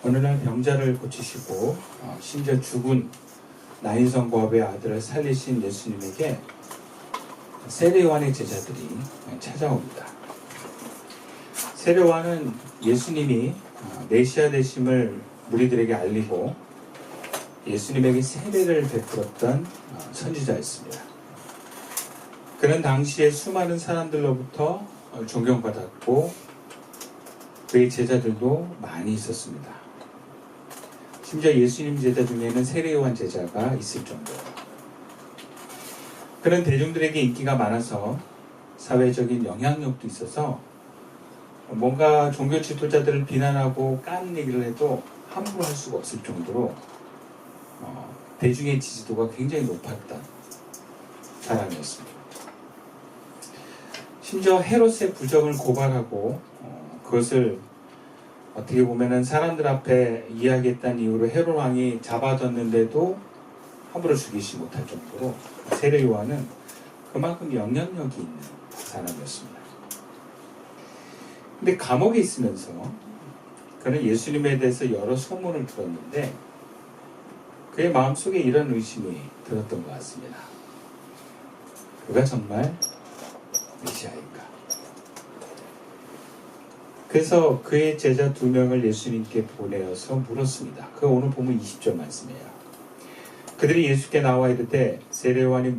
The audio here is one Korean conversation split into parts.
어느 날 병자를 고치시고 심지어 죽은 나인성 고압의 아들을 살리신 예수님에게 세례 요한의 제자들이 찾아옵니다. 세례 요한은 예수님이 메시아 되심을 무리들에게 알리고 예수님에게 세례를 베풀었던 선지자였습니다. 그는 당시에 수많은 사람들로부터 존경받았고 그의 제자들도 많이 있었습니다. 심지어 예수님 제자 중에는 세례 요한 제자가 있을 정도예요. 그는 대중들에게 인기가 많아서 사회적인 영향력도 있어서 뭔가 종교 지도자들을 비난하고 까는 얘기를 해도 함부로 할 수가 없을 정도로 대중의 지지도가 굉장히 높았던 사람이었습니다. 심지어 헤롯의 부정을 고발하고 그것을 어떻게 보면은 사람들 앞에 이야기했다는 이유로 헤롯 왕이 잡아뒀는데도 함부로 죽이지 못할 정도로 세례 요한은 그만큼 영향력이 있는 사람이었습니다. 근데 감옥에 있으면서 그는 예수님에 대해서 여러 소문을 들었는데 그의 마음속에 이런 의심이 들었던 것 같습니다. 그가 정말 메시아인가? 그래서 그의 제자 2명을 예수님께 보내어서 물었습니다. 그가 오늘 보면 20절 말씀이에요. 그들이 예수께 나와 이르되 세례 요한이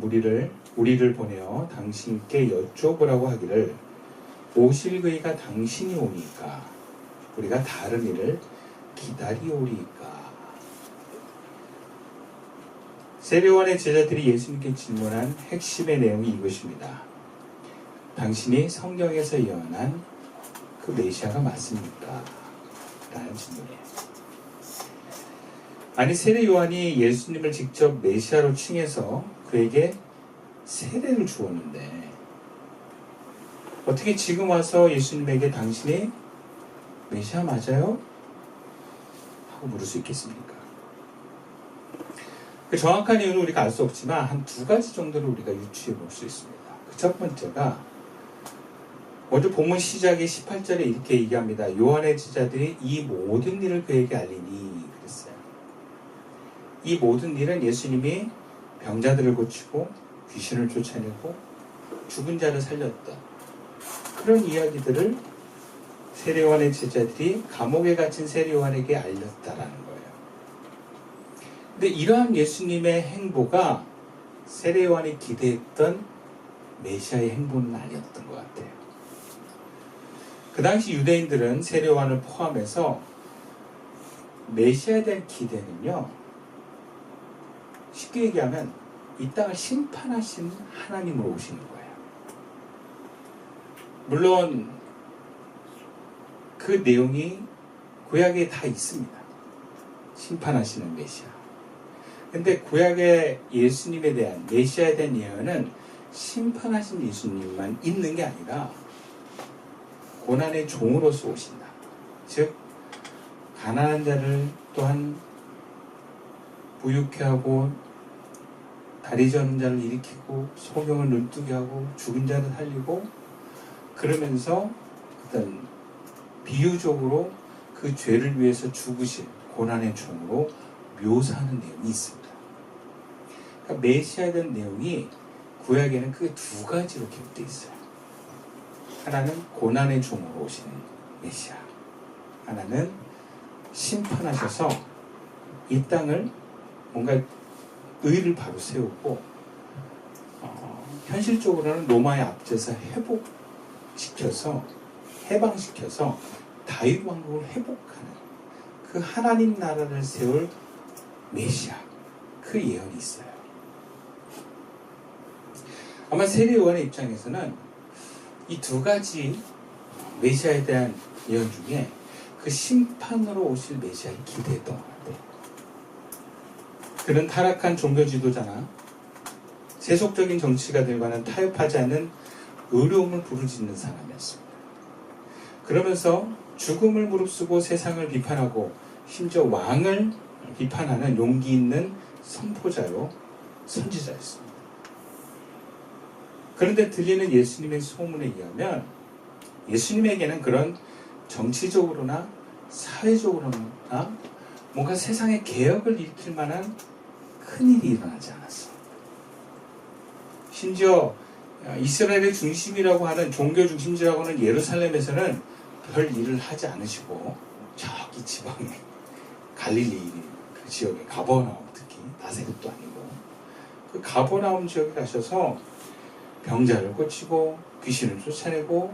우리를 보내어 당신께 여쭤보라고 하기를 오실 그이가 당신이 오니까 우리가 다른 일을 기다리오리까. 세례 요한의 제자들이 예수님께 질문한 핵심의 내용이 이것입니다. 당신이 성경에서 예언한 그 메시아가 맞습니까? 라는 질문이에요. 아니 세례 요한이 예수님을 직접 메시아로 칭해서 그에게 세례를 주었는데 어떻게 지금 와서 예수님에게 당신이 메시아 맞아요? 하고 물을 수 있겠습니까? 그 정확한 이유는 우리가 알 수 없지만 한 2가지 정도를 우리가 유추해 볼 수 있습니다. 그 첫 번째가 먼저 본문 시작의 18절에 이렇게 얘기합니다. 요한의 제자들이 이 모든 일을 그에게 알리니 그랬어요. 이 모든 일은 예수님이 병자들을 고치고 귀신을 쫓아내고 죽은 자를 살렸던 그런 이야기들을 세례 요한의 제자들이 감옥에 갇힌 세례 요한에게 알렸다라는 거예요. 근데 이러한 예수님의 행보가 세례 요한이 기대했던 메시아의 행보는 아니었던 것 같아요. 그 당시 유대인들은 세례 요한을 포함해서 메시아에 대한 기대는요, 쉽게 얘기하면 이 땅을 심판하신 하나님으로 오시는 거예요. 물론 그 내용이 구약에 다 있습니다. 심판하시는 메시아. 근데 구약의 예수님에 대한 메시아에 대한 예언은 심판하신 예수님만 있는 게 아니라 고난의 종으로서 오신다. 즉 가난한 자를 또한 부유케 하고 다리 저는 자를 일으키고 소경을 눈뜨게 하고 죽은 자를 살리고 그러면서 어떤 비유적으로 그 죄를 위해서 죽으신 고난의 종으로 묘사하는 내용이 있습니다. 그러니까 메시아에 대한 내용이 구약에는 그 2가지로 기록되어 있어요. 하나는 고난의 종으로 오시는 메시아, 하나는 심판하셔서 이 땅을 뭔가 의를 바로 세우고 현실적으로는 로마에 앞서서 회복시켜서 해방시켜서 다윗 왕국을 회복하는 그 하나님 나라를 세울 메시아, 그 예언이 있어요. 아마 세례 요한의 입장에서는 이 2가지 메시아에 대한 예언 중에 그 심판으로 오실 메시아를 기대했던 것 같아요. 그는 타락한 종교 지도자나 세속적인 정치가들과는 타협하지 않는 의로움을 부르짖는 사람이었습니다. 그러면서 죽음을 무릅쓰고 세상을 비판하고 심지어 왕을 비판하는 용기 있는 선포자요, 선지자였습니다. 그런데 들리는 예수님의 소문에 의하면 예수님에게는 그런 정치적으로나 사회적으로나 뭔가 세상에 개혁을 일으킬 만한 큰일이 일어나지 않았어. 심지어 이스라엘의 중심이라고 하는 종교 중심지라고 하는 예루살렘에서는 별 일을 하지 않으시고 저기 지방에 갈릴리 그 지역에 가버나움, 특히 나사렛도 아니고 그 가버나움 지역에 가셔서 병자를 고치고 귀신을 쫓아내고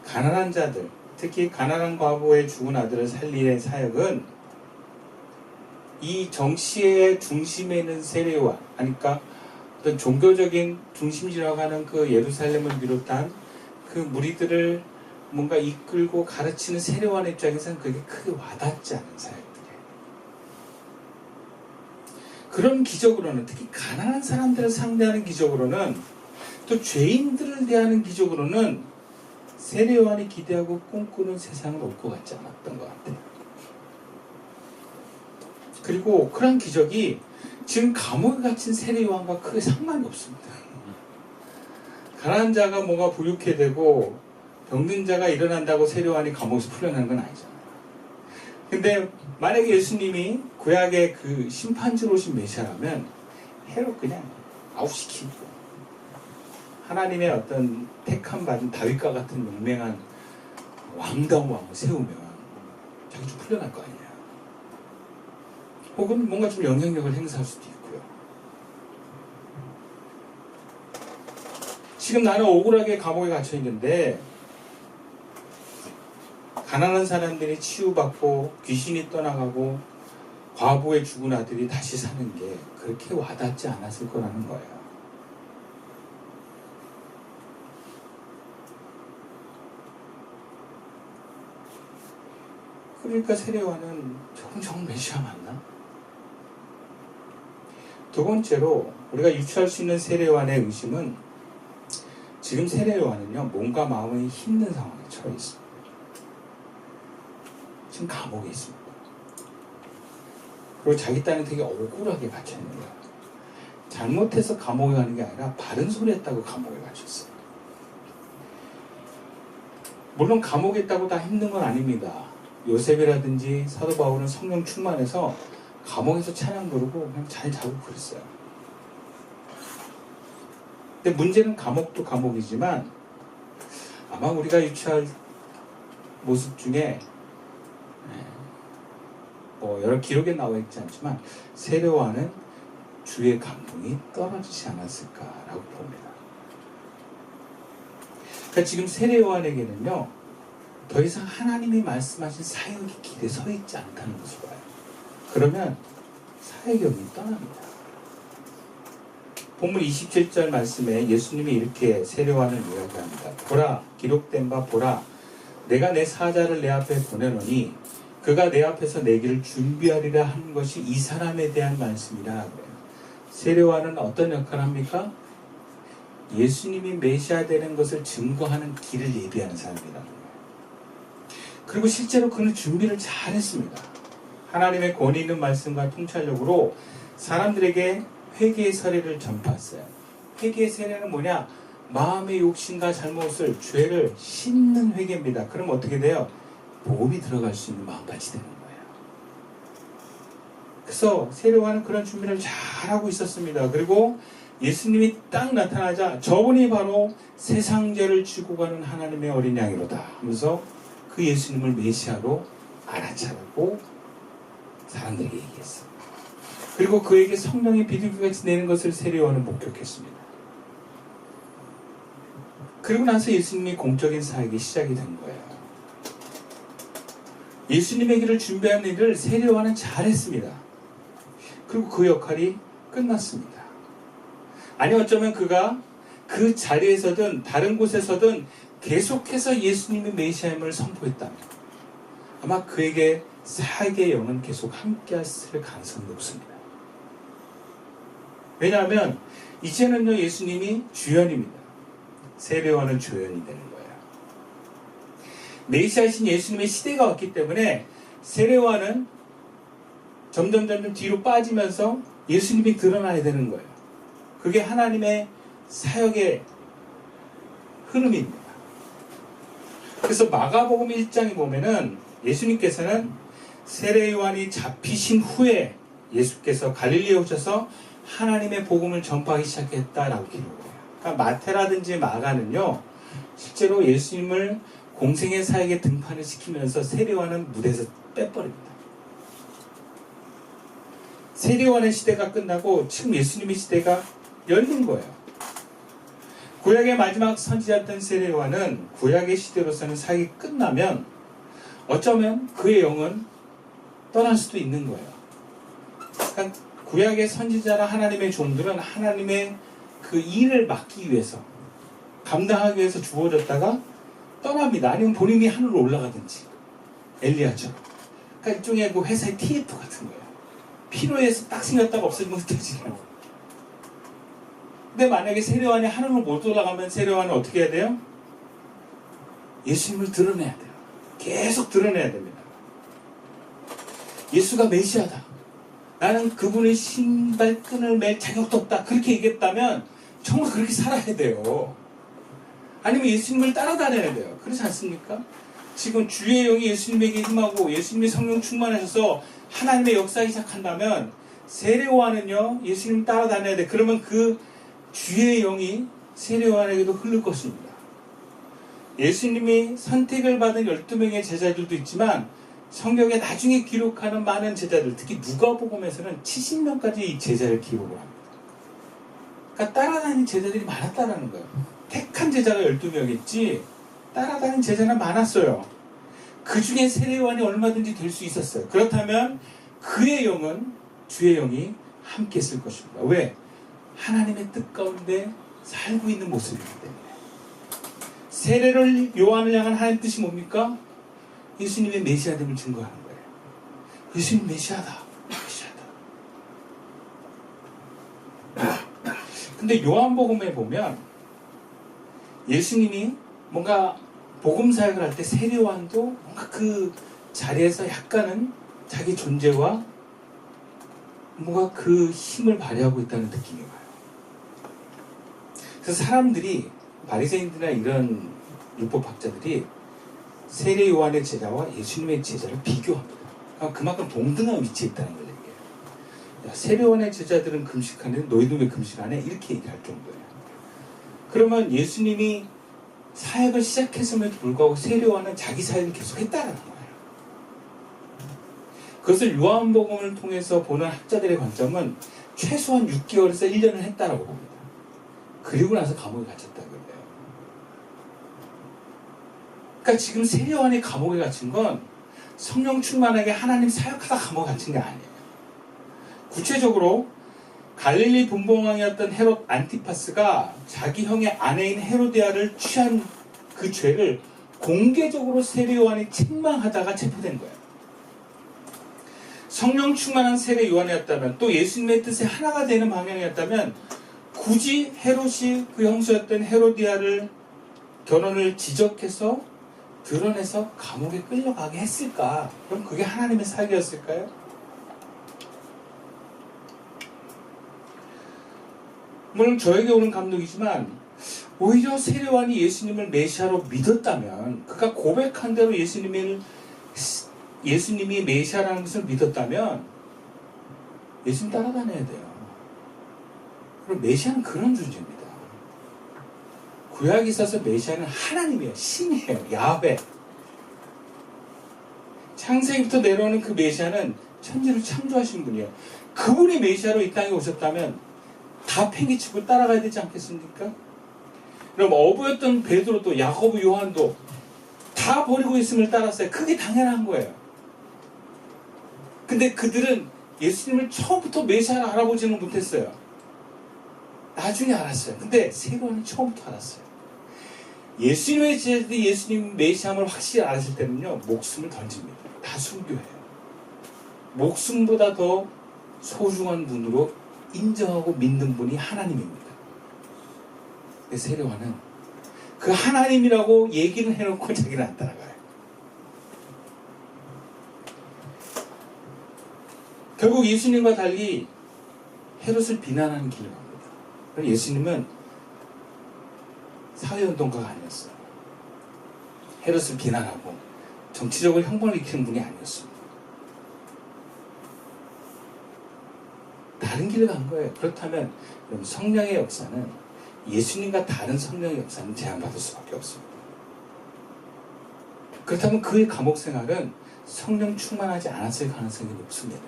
가난한 자들, 특히 가난한 과부의 죽은 아들을 살리는 사역은 이 정치의 중심에 있는 세례요한, 그러니까 어떤 종교적인 중심지라고 하는 그 예루살렘을 비롯한 그 무리들을 뭔가 이끌고 가르치는 세례요한 입장에서는 그게 크게 와닿지 않은 사역들이에요. 그런 기적으로는, 특히 가난한 사람들을 상대하는 기적으로는, 또 죄인들을 대하는 기적으로는 세례요한이 기대하고 꿈꾸는 세상을 올 것 같지 않았던 것 같아요. 그리고 그런 기적이 지금 감옥에 갇힌 세례요한과 크게 상관이 없습니다. 가난한 자가 뭐가 부유케 되고 병든 자가 일어난다고 세례요한이 감옥에서 풀려나는 건 아니잖아요. 근데 만약에 예수님이 구약의 그 심판주로 오신 메시아라면 해로 그냥 아웃시키고 하나님의 어떤 택함 받은 다윗과 같은 용맹한 왕다운 왕을 세우면 자기 좀 풀려날 거 아니에요. 혹은 뭔가 좀 영향력을 행사할 수도 있고요. 지금 나는 억울하게 감옥에 갇혀 있는데 가난한 사람들이 치유받고 귀신이 떠나가고 과부의 죽은 아들이 다시 사는 게 그렇게 와닿지 않았을 거라는 거예요. 그러니까 세례요한은 조금 메시아 맞나? 두 번째로 우리가 유추할 수 있는 세례요한의 의심은 지금 세례요한은요 몸과 마음이 힘든 상황에 처해 있습니다. 지금 감옥에 있습니다. 그리고 자기 딴에 되게 억울하게 갇혀 있는 거야. 잘못해서 감옥에 가는 게 아니라 바른 소리 했다고 감옥에 갇혔어요. 물론 감옥에 있다고 다 힘든 건 아닙니다. 요셉이라든지 사도 바울은 성령 충만해서 감옥에서 찬양 부르고 그냥 잘 자고 그랬어요. 근데 문제는 감옥도 감옥이지만 아마 우리가 유추할 모습 중에 여러 기록에 나와 있지 않지만 세례요한은 주의 감동이 떨어지지 않았을까라고 봅니다. 그러니까 지금 세례요한에게는요 더 이상 하나님이 말씀하신 사역이 길에 서 있지 않다는 것을 봐요. 그러면 사역이 떠납니다. 본문 27절 말씀에 예수님이 이렇게 세례요한을 이야기합니다. 보라, 기록된 바 보라, 내가 내 사자를 내 앞에 보내노니 그가 내 앞에서 내 길을 준비하리라 하는 것이 이 사람에 대한 말씀이라. 세례요한은 어떤 역할을 합니까? 예수님이 메시아 되는 것을 증거하는 길을 예비하는 사람이라는 거예요. 그리고 실제로 그는 준비를 잘 했습니다. 하나님의 권위 있는 말씀과 통찰력으로 사람들에게 회개의 세례를 전파했어요. 회개의 세례는 뭐냐? 마음의 욕심과 잘못을, 죄를 씻는 회개입니다. 그럼 어떻게 돼요? 복음이 들어갈 수 있는 마음밭이 되는 거예요. 그래서 세례요한은 그런 준비를 잘하고 있었습니다. 그리고 예수님이 딱 나타나자 저분이 바로 세상 죄를 지고 가는 하나님의 어린 양이로다 하면서 그 예수님을 메시아로 알아차리고 사람들에게 얘기했어요. 그리고 그에게 성령의 비둘기같이 내는 것을 세례요한은 목격했습니다. 그리고 나서 예수님이 공적인 사역이 시작이 된 거예요. 예수님의 길을 준비하는 일을 세례요한은 잘했습니다. 그리고 그 역할이 끝났습니다. 아니 어쩌면 그가 그 자리에서든 다른 곳에서든 계속해서 예수님의 메시아임을 선포했다면 아마 그에게 사역의 영은 계속 함께했을 가능성이 높습니다. 왜냐하면 이제는요 예수님이 주연입니다. 세례요한은 조연이 되는 거예요. 메시아이신 예수님의 시대가 왔기 때문에 세례요한은 점점 뒤로 빠지면서 예수님이 드러나야 되는 거예요. 그게 하나님의 사역의 흐름입니다. 그래서 마가복음 1장에 보면은 예수님께서는 세례 요한이 잡히신 후에 예수께서 갈릴리에 오셔서 하나님의 복음을 전파하기 시작했다라고 기록을 해요. 그러니까 마태라든지 마가는요, 실제로 예수님을 공생의 사역에 등판을 시키면서 세례 요한은 무대에서 빼버립니다. 세례 요한의 시대가 끝나고 지금 예수님의 시대가 열린 거예요. 구약의 마지막 선지자였던 세례 요한은 구약의 시대로서는 사역이 끝나면 어쩌면 그의 영은 떠날 수도 있는 거예요. 그러니까 구약의 선지자나 하나님의 종들은 하나님의 그 일을 맡기 위해서, 감당하기 위해서 주어졌다가 떠납니다. 아니면 본인이 하늘로 올라가든지, 엘리야처럼. 그러니까 일종의 그 회사의 TF 같은 거예요. 필요해서 딱 생겼다가 없어지면 흩어지는. 근데 만약에 세례 요한이 하늘로 못 올라가면 세례 요한은 어떻게 해야 돼요? 예수님을 드러내야 돼요. 계속 드러내야 됩니다. 예수가 메시아다. 나는 그분의 신발끈을 맬 자격도 없다. 그렇게 얘기했다면 정말 그렇게 살아야 돼요. 아니면 예수님을 따라다녀야 돼요. 그렇지 않습니까? 지금 주의 영이 예수님에게 임하고 예수님의 성령 충만하셔서 하나님의 역사하기 시작한다면 세례 요한은요, 예수님 따라다녀야 돼. 그러면 그 주의 영이 세례 요한에게도 흐를 것입니다. 예수님이 선택을 받은 12명의 제자들도 있지만 성경에 나중에 기록하는 많은 제자들, 특히 누가복음에서는 70명까지 이 제자를 기록을 합니다. 그러니까 따라다니는 제자들이 많았다라는 거예요. 택한 제자가 12명이었지 따라다니는 제자는 많았어요. 그 중에 세례 요한이 얼마든지 될 수 있었어요. 그렇다면 그의 영은, 주의 영이 함께 있을 것입니다. 왜? 하나님의 뜻 가운데 살고 있는 모습이기 때문에. 세례를 요한을 향한 하나님 뜻이 뭡니까? 예수님의 메시아됨을 증거하는 거예요. 예수님 메시아다. 메시아다. 근데 요한복음에 보면 예수님이 뭔가 복음 사역을 할 때 세례 요한도 뭔가 그 자리에서 약간은 자기 존재와 뭔가 그 힘을 발휘하고 있다는 느낌이 와요. 그래서 사람들이, 바리새인들이나 이런 율법학자들이 세례 요한의 제자와 예수님의 제자를 비교합니다. 그만큼 동등한 위치에 있다는 걸 얘기해요. 야, 세례 요한의 제자들은 금식하는데 너희도 왜 금식 안 해? 이렇게 얘기할 정도예요. 그러면 예수님이 사역을 시작했음에도 불구하고 세례 요한은 자기 사역을 계속했다는 거예요. 그것을 요한복음을 통해서 보는 학자들의 관점은 최소한 6개월에서 1년을 했다라고 봅니다. 그리고 나서 감옥에 갇혔다고 해요. 그러니까 지금 세례 요한이 감옥에 갇힌 건 성령 충만하게 하나님 사역하다 감옥에 갇힌 게 아니에요. 구체적으로 갈릴리 분봉왕이었던 헤롯 안티파스가 자기 형의 아내인 헤로디아를 취한 그 죄를 공개적으로 세례 요한이 책망하다가 체포된 거예요. 성령 충만한 세례 요한이었다면, 또 예수님의 뜻에 하나가 되는 방향이었다면 굳이 헤롯이 그 형수였던 헤로디아를 결혼을 지적해서 드러내서 감옥에 끌려가게 했을까? 그럼 그게 하나님의 사역이었을까요? 물론 저에게 오는 감독이지만 오히려 세례 요한이 예수님을 메시아로 믿었다면, 그가 고백한 대로 예수님이 메시아라는 것을 믿었다면 예수님 따라다녀야 돼요. 그럼 메시아는 그런 존재입니다. 구약에 있어서 메시아는 하나님이에요. 신이에요. 야훼. 창세기부터 내려오는 그 메시아는 천지를 창조하신 분이에요. 그분이 메시아로 이 땅에 오셨다면 다 팽개치고 따라가야 되지 않겠습니까? 그럼 어부였던 베드로도, 야고보, 요한도 다 버리고 예수님을 따랐어요. 그게 당연한 거예요. 근데 그들은 예수님을 처음부터 메시아로 알아보지는 못했어요. 나중에 알았어요. 근데 세례 요한은 처음부터 알았어요. 예수님의 제자들이 예수님 메시아임을 확실히 알았을 때는요, 목숨을 던집니다. 다 순교해요. 목숨보다 더 소중한 분으로 인정하고 믿는 분이 하나님입니다. 세례 요한은 그 하나님이라고 얘기는 해놓고 자기는 안 따라가요. 결국 예수님과 달리 헤롯을 비난하는 길을 갑니다. 예수님은 사회운동가가 아니었어요. 헤롯을 비난하고 정치적으로 형벌을 일으키는 분이 아니었습니다. 다른 길을 간 거예요. 그렇다면 성령의 역사는 예수님과 다른 성령의 역사는 제한받을 수밖에 없습니다. 그렇다면 그의 감옥 생활은 성령 충만하지 않았을 가능성이 높습니다.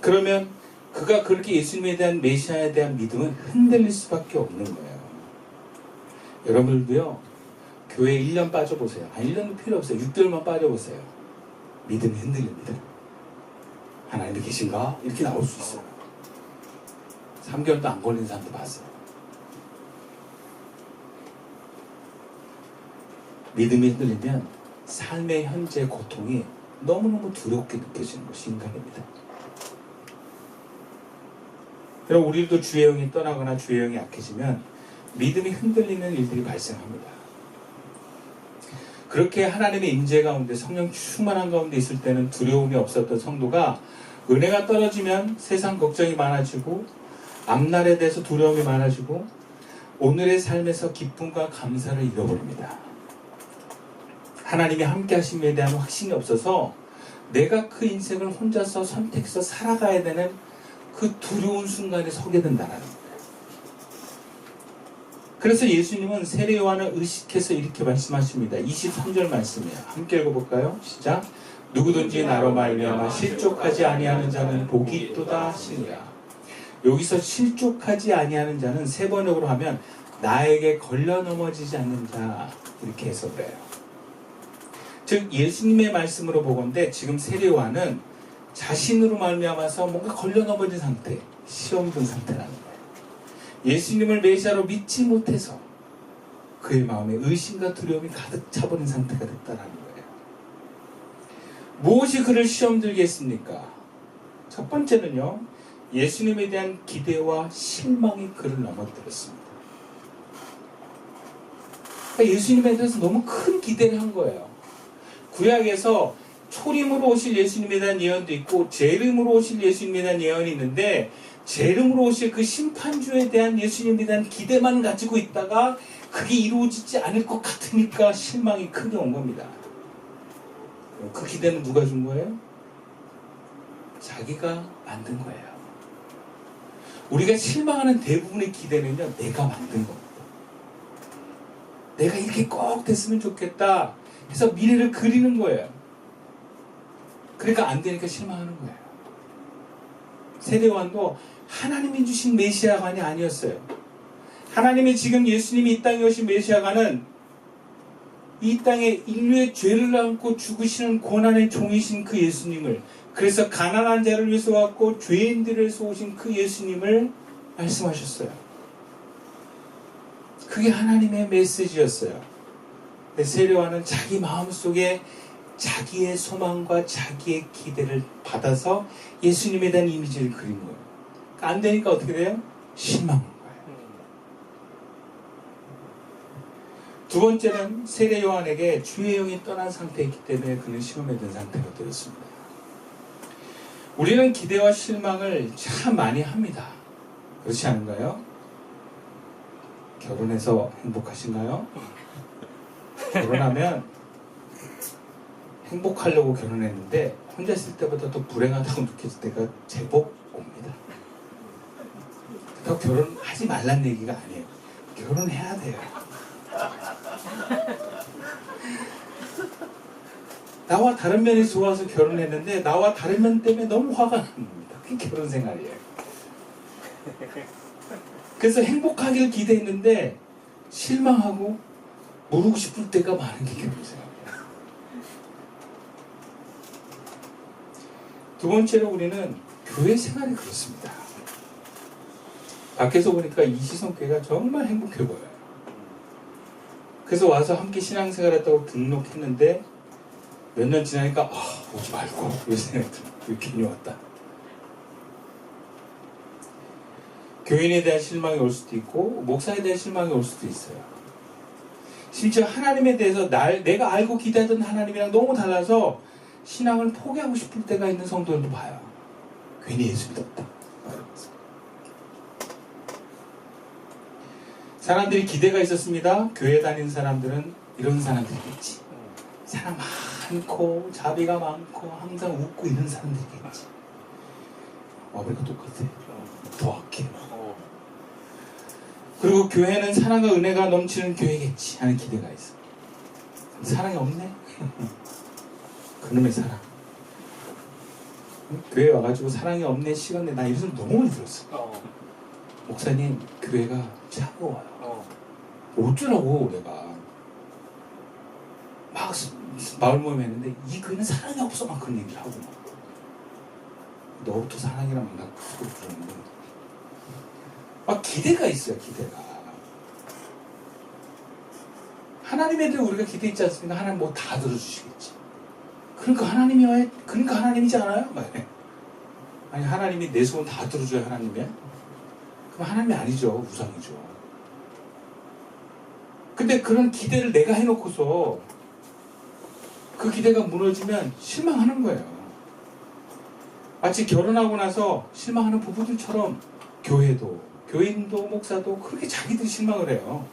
그러면 그가 그렇게 예수님에 대한 메시아에 대한 믿음은 흔들릴 수밖에 없는 거예요. 여러분들도요, 교회에 1년 빠져보세요. 1년도 필요 없어요. 6개월만 빠져보세요. 믿음이 흔들립니다. 하나님이 계신가? 이렇게 나올 수 있어요. 3개월도 안 걸린 사람도 봤어요. 믿음이 흔들리면 삶의 현재 고통이 너무너무 두렵게 느껴지는 것이 인간입니다. 그럼 우리도 주의 영이 떠나거나 주의 영이 약해지면 믿음이 흔들리는 일들이 발생합니다. 그렇게 하나님의 임재 가운데 성령 충만한 가운데 있을 때는 두려움이 없었던 성도가 은혜가 떨어지면 세상 걱정이 많아지고 앞날에 대해서 두려움이 많아지고 오늘의 삶에서 기쁨과 감사를 잃어버립니다. 하나님이 함께 하심에 대한 확신이 없어서 내가 그 인생을 혼자서 선택해서 살아가야 되는 그 두려운 순간에 서게 된다는 거예요. 그래서 예수님은 세례 요한을 의식해서 이렇게 말씀하십니다. 23절 말씀이에요. 함께 읽어볼까요? 시작. 누구든지 나로 말미암아 실족하지 아니하는 자는 복이 있도다 하시니라. 여기서 실족하지 아니하는 자는 세 번역으로 하면 나에게 걸려 넘어지지 않는 자, 이렇게 해석을 해요. 즉 예수님의 말씀으로 보건대 지금 세례 요한은 자신으로 말미암아서 뭔가 걸려 넘어진 상태, 시험 든 상태라는 거예요. 예수님을 메시아로 믿지 못해서 그의 마음에 의심과 두려움이 가득 차버린 상태가 됐다는 거예요. 무엇이 그를 시험 들게 했습니까? 첫 번째는요, 예수님에 대한 기대와 실망이 그를 넘어뜨렸습니다. 그러니까 예수님에 대해서 너무 큰 기대를 한 거예요. 구약에서 초림으로 오실 예수님에 대한 예언도 있고 재림으로 오실 예수님에 대한 예언이 있는데 재림으로 오실 그 심판주에 대한 예수님에 대한 기대만 가지고 있다가 그게 이루어지지 않을 것 같으니까 실망이 크게 온 겁니다. 그 기대는 누가 준 거예요? 자기가 만든 거예요. 우리가 실망하는 대부분의 기대는요, 내가 만든 겁니다. 내가 이렇게 꼭 됐으면 좋겠다 해서 미래를 그리는 거예요. 그러니까 안 되니까 실망하는 거예요. 세례 요한도 하나님이 주신 메시아관이 아니었어요. 하나님이 지금 예수님이 이 땅에 오신 메시아관은 이 땅에 인류의 죄를 안고 죽으시는 고난의 종이신 그 예수님을, 그래서 가난한 자를 위해서 왔고 죄인들을 위해서 오신 그 예수님을 말씀하셨어요. 그게 하나님의 메시지였어요. 세례 요한은 자기 마음속에 자기의 소망과 자기의 기대를 받아서 예수님에 대한 이미지를 그린 거예요. 그러니까 안 되니까 어떻게 돼요? 실망한 거예요. 두 번째는 세례 요한에게 주의 영이 떠난 상태이기 때문에 그는 시험에 든 상태가 되었습니다. 우리는 기대와 실망을 참 많이 합니다. 그렇지 않은가요? 결혼해서 행복하신가요? 결혼하면 행복하려고 결혼했는데 혼자 있을 때보다 더 불행하다고 느껴질 때가 제법 옵니다. 그렇다고 결혼하지 말란 얘기가 아니에요. 결혼해야 돼요. 나와 다른 면이 좋아서 결혼했는데 나와 다른 면 때문에 너무 화가 납니다. 그게 결혼 생활이에요. 그래서 행복하길 기대했는데 실망하고 모르고 싶을 때가 많은 게 결혼 생활이에요. 두 번째로 우리는 교회 생활이 그렇습니다. 밖에서 보니까 이시성교회가 정말 행복해 보여요. 그래서 와서 함께 신앙생활 했다고 등록했는데 몇 년 지나니까 오지 말고 이 생각이 들어요. 왜 괜히 왔다. 교인에 대한 실망이 올 수도 있고 목사에 대한 실망이 올 수도 있어요. 심지어 하나님에 대해서 내가 알고 기대하던 하나님이랑 너무 달라서 신앙을 포기하고 싶을 때가 있는 성도들도 봐요. 괜히 예수 믿었다. 사람들이 기대가 있었습니다. 교회 다니는 사람들은 이런 사람들이겠지. 사람 많고 자비가 많고 항상 웃고 이런 사람들이겠지. 우리가 똑같아. 더 악해. 그리고 교회는 사랑과 은혜가 넘치는 교회겠지 하는 기대가 있어. 사랑이 없네. 그놈의 사랑. 교회 와가지고 사랑이 없네 시간 내 나 이런 소리 너무 많이 들었어. 목사님 교회가 차가워요. 어쩌라고 내가 막 마을 모임 했는데 이 교회는 사랑이 없어 막 그런 얘기를 하고 막. 너부터 사랑이랑 막 그러는데 막 기대가 있어요. 기대가 하나님에 대해 우리가 기대있지 않습니까? 하나님 뭐 다 들어주시겠지. 그러니까 하나님이지 않아요? 아니 하나님이 내 소원 다 들어줘야 하나님이야? 그럼 하나님이 아니죠. 우상이죠. 근데 그런 기대를 내가 해놓고서 그 기대가 무너지면 실망하는 거예요. 마치 결혼하고 나서 실망하는 부부들처럼 교회도 교인도 목사도 그렇게 자기들이 실망을 해요.